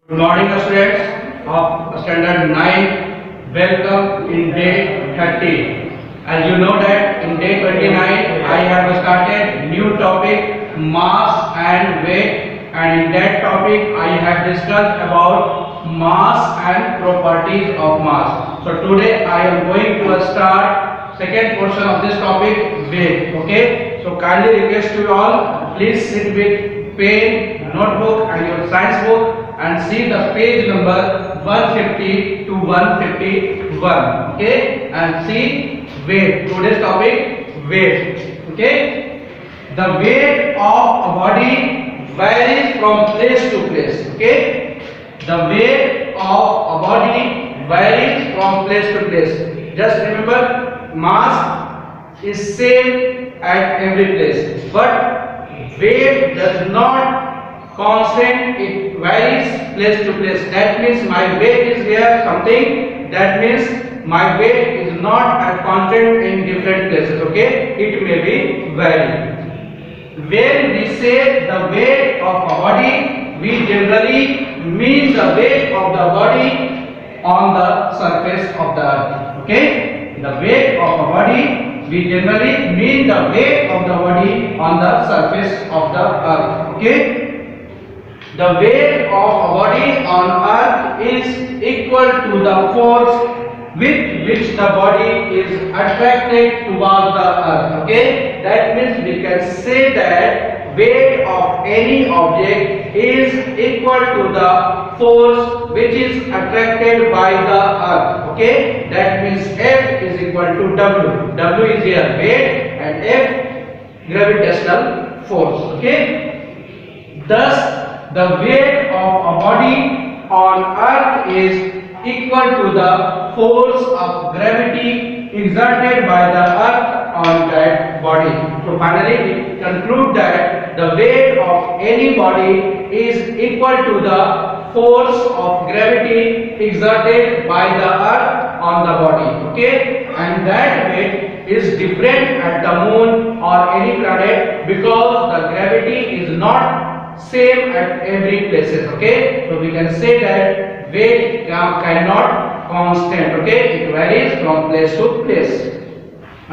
Good morning, students of standard 9. Welcome in day 30. As you know that in day 29 I have started new topic mass and weight, and in that topic I have discussed about mass and properties of mass. So today I am going to start second portion of this topic, weight. Okay. So kindly request to you all, please sit with pen, notebook and your science book and see the page number 150 to 151. Okay, and see weight. Today's topic, weight. Okay, the weight of a body varies from place to place. Okay, the weight of a body varies from place to place. Just remember, mass is same at every place, but weight does not constant, it varies place to place. That means my weight is here something, that means my weight is not a constant in different places. Okay, it may be vary. When we say the weight of a body, we generally mean the weight of the body on the surface of the earth. Okay, the weight of a body, we generally mean the weight of the body on the surface of the earth. Okay, the weight of a body on earth is equal to the force with which the body is attracted towards the earth. Okay, that means we can say that weight of any object is equal to the force which is attracted by the earth. Okay, that means F is equal to W. W is here weight and F gravitational force. Okay, thus the weight of a body on earth is equal to the force of gravity exerted by the earth on that body. So finally we conclude that the weight of any body is equal to the force of gravity exerted by the earth on the body. Okay, and that weight is different at the moon or any planet because the gravity is not same at every places. Okay, so we can say that weight cannot constant. Okay, it varies from place to place.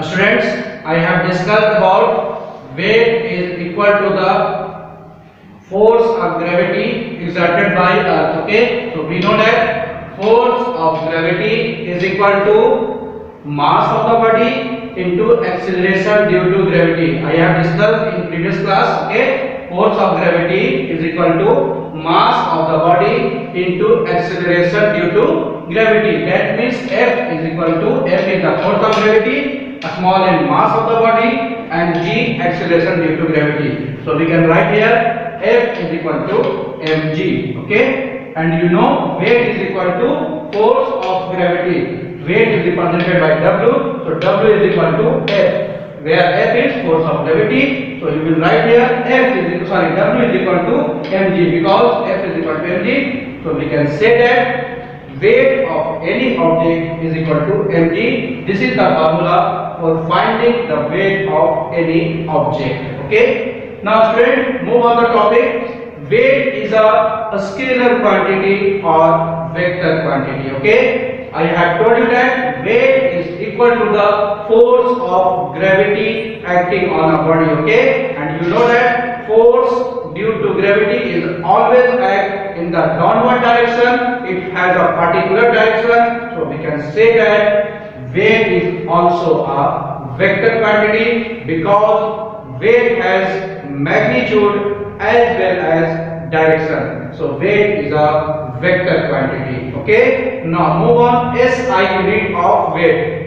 Students, I have discussed about weight is equal to the force of gravity exerted by earth. Okay, so we know that force of gravity is equal to mass of the body into acceleration due to gravity. I have discussed in previous class. Okay, force of gravity is equal to mass of the body into acceleration due to gravity. That means F is equal to F is the force of gravity, a small m mass of the body, and G acceleration due to gravity. So we can write here F is equal to mg. Okay, and you know weight is equal to force of gravity. Weight is represented by W, so W is equal to F, where F is force of gravity. So you will write here W is equal to mg because F is equal to mg. So we can say that weight of any object is equal to mg. This is the formula for finding the weight of any object. Okay. Now student, move on the topic. Weight is a scalar quantity or vector quantity. Okay. I have told you that weight is equal to the force of gravity acting on a body. Okay, and you know that force due to gravity is always act in the downward direction. It has a particular direction, so we can say that weight is also a vector quantity because weight has magnitude as well as direction. So weight is a vector quantity. Okay, now move on. SI unit of weight.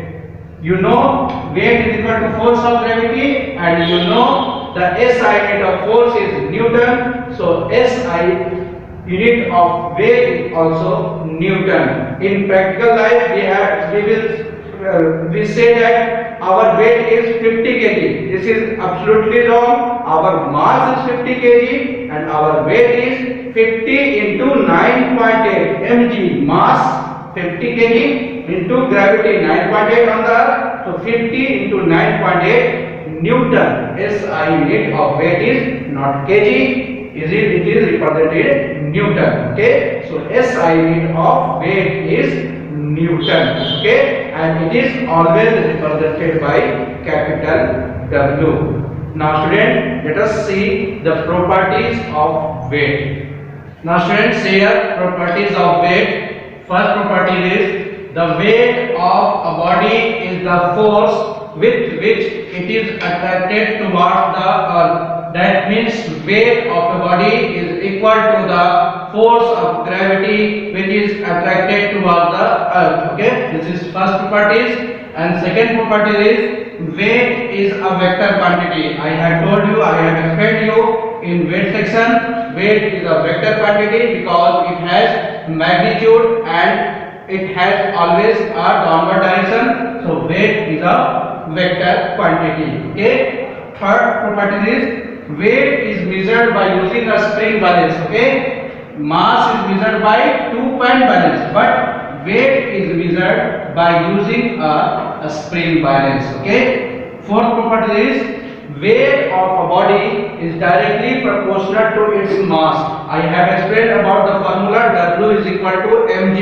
You know weight is equal to force of gravity, and you know the SI unit of force is Newton. So SI unit of weight is also Newton. In practical life we say that our weight is 50 kg. This is absolutely wrong. Our mass is 50 kg and our weight is 50 into 9.8 mg. Mass 50 kg into gravity 9.8 on the earth. So 50 into 9.8 Newton. SI unit of weight is not kg. It is represented Newton. Okay, so SI unit of weight is Newton. Okay, and it is always represented by capital W. Now student, let us see the properties of weight. Now students, here properties of weight. First property is the weight of a body is the force with which it is attracted towards the earth. That means weight of a body is equal to the force of gravity which is attracted towards the earth. Okay, this is first properties. And second property is weight is a vector quantity. I have told you, I have explained you in weight section. Weight is a vector quantity because it has magnitude and it has always a downward direction. So weight is a vector quantity. Okay. Third property is weight is measured by using a spring balance. Okay. Mass is measured by 2-point balance, but weight is measured by using a spring balance. Okay. Fourth property is weight of a body is directly proportional to its mass. I have explained about the formula W is equal to mg.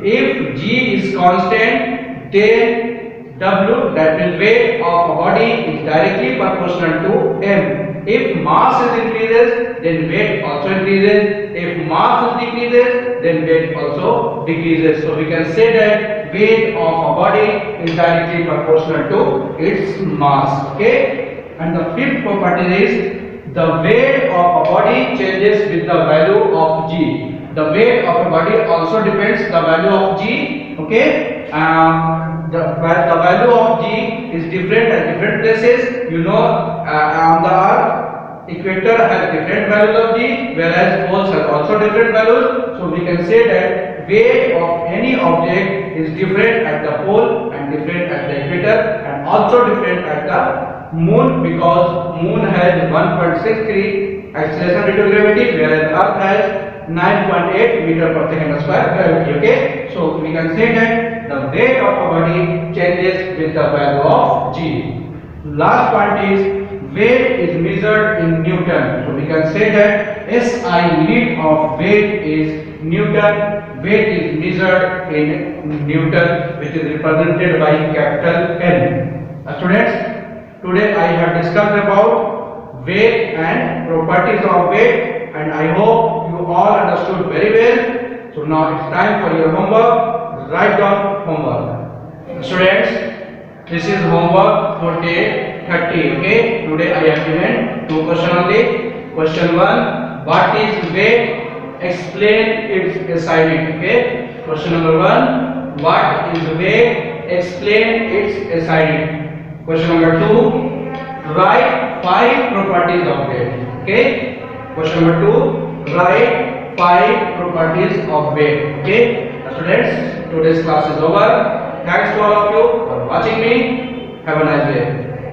If g is constant, then W, that is weight of a body, is directly proportional to m. If mass is increases, then weight also increases. If mass is decreases, then weight also decreases. So we can say that weight of a body is directly proportional to its mass. Okay. And the fifth property is the weight of a body changes with the value of g. The weight of a body also depends the value of g. Okay. The value of g is different at different places. You know, on the earth, equator has different values of g, whereas poles have also different values. So we can say that weight of any object is different at the pole and different at the equator, and also different at the moon, because moon has 1.63 acceleration due to gravity, whereas earth has 9.8 meter per second square gravity. Okay, so we can say that the weight of a body changes with the value of g. Last point is weight is measured in Newton. So we can say that SI unit of weight is Newton. Weight is measured in Newton, which is represented by capital N. Students, today I have discussed about weight and properties of weight, and I hope you all understood very well. So now it's time for your homework. Write down homework. Students, this is homework for day 30. Okay, today I have given 2 questions only. Question 1, what is weight? Explain its SI unit. Okay. Question number 1, what is weight? Explain its SI unit. Question number 2, write 5 properties of weight. Okay. Question number 2, write 5 properties of weight. Okay. Students, today's class is over. Thanks to all of you for watching me. Have a nice day.